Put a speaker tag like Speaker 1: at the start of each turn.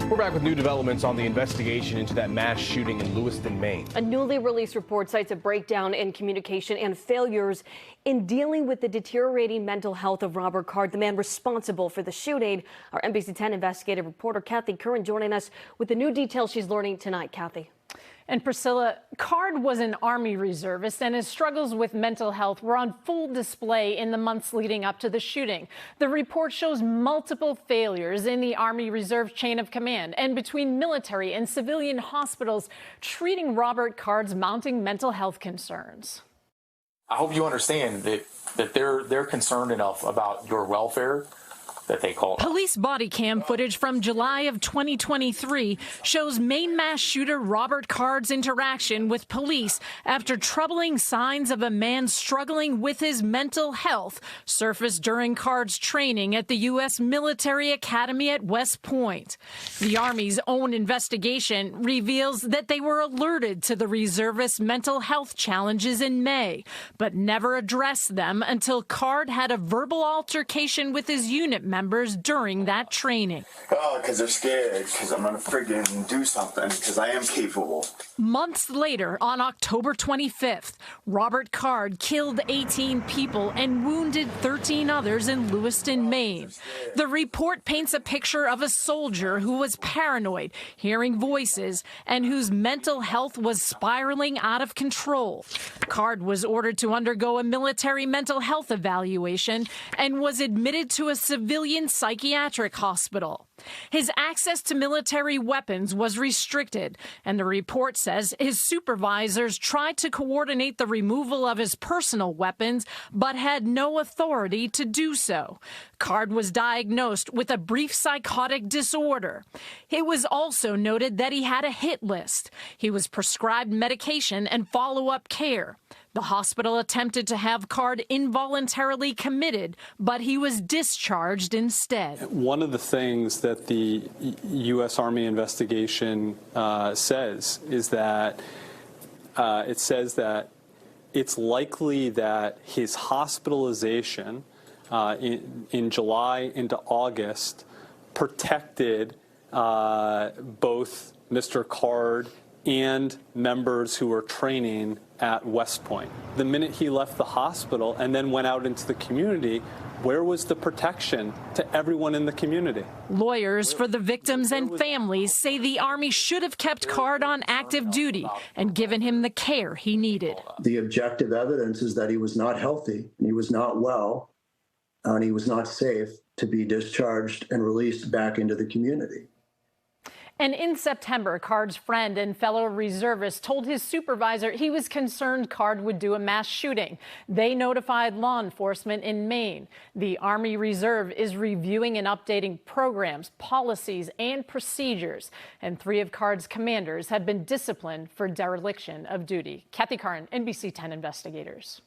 Speaker 1: We're back with new developments on the investigation into that mass shooting in Lewiston, Maine.
Speaker 2: A newly released report cites a breakdown in communication and failures in dealing with the deteriorating mental health of Robert Card, the man responsible for the shooting. Our NBC 10 investigative reporter Kathy Curran joining us with the new details she's learning tonight. Kathy.
Speaker 3: And Priscilla, Card was an Army reservist, and his struggles with mental health were on full display in the months leading up to the shooting. The report shows multiple failures in the Army Reserve chain of command and between military and civilian hospitals treating Robert Card's mounting mental health concerns.
Speaker 4: I hope you understand that they're concerned enough about your welfare that they call.
Speaker 3: Police body cam footage from July of 2023 shows Maine mass shooter Robert Card's interaction with police after troubling signs of a man struggling with his mental health surfaced during Card's training at the U.S. Military Academy at West Point. The Army's own investigation reveals that they were alerted to the reservist's mental health challenges in May, but never addressed them until Card had a verbal altercation with his unit members during that training.
Speaker 5: Oh, because they're scared, because I'm going to friggin' do something, because I am capable.
Speaker 3: Months later, on October 25th, Robert Card killed 18 people and wounded 13 others in Lewiston, Maine. The report paints a picture of a soldier who was paranoid, hearing voices, and whose mental health was spiraling out of control. Card was ordered to undergo a military mental health evaluation and was admitted to a civilian psychiatric hospital. His access to military weapons was restricted, and the report says his supervisors tried to coordinate the removal of his personal weapons, but had no authority to do so. Card was diagnosed with a brief psychotic disorder. It was also noted that he had a hit list. He was prescribed medication and follow-up care. The hospital attempted to have Card involuntarily committed, but he was discharged instead.
Speaker 6: One of the things that the U.S. Army investigation says is that it says that it's likely that his hospitalization in July into August protected both Mr. Card and members who were training at West Point. The minute he left the hospital and then went out into the community, where was the protection to everyone in the community?
Speaker 3: Lawyers for the victims and families say the Army should have kept Card on active duty and given him the care he needed.
Speaker 7: The objective evidence is that he was not healthy, he was not well, and he was not safe to be discharged and released back into the community.
Speaker 3: And in September, Card's friend and fellow reservist told his supervisor he was concerned Card would do a mass shooting. They notified law enforcement in Maine. The Army Reserve is reviewing and updating programs, policies, and procedures. And 3 of Card's commanders have been disciplined for dereliction of duty. Kathy Curran, NBC 10 Investigators.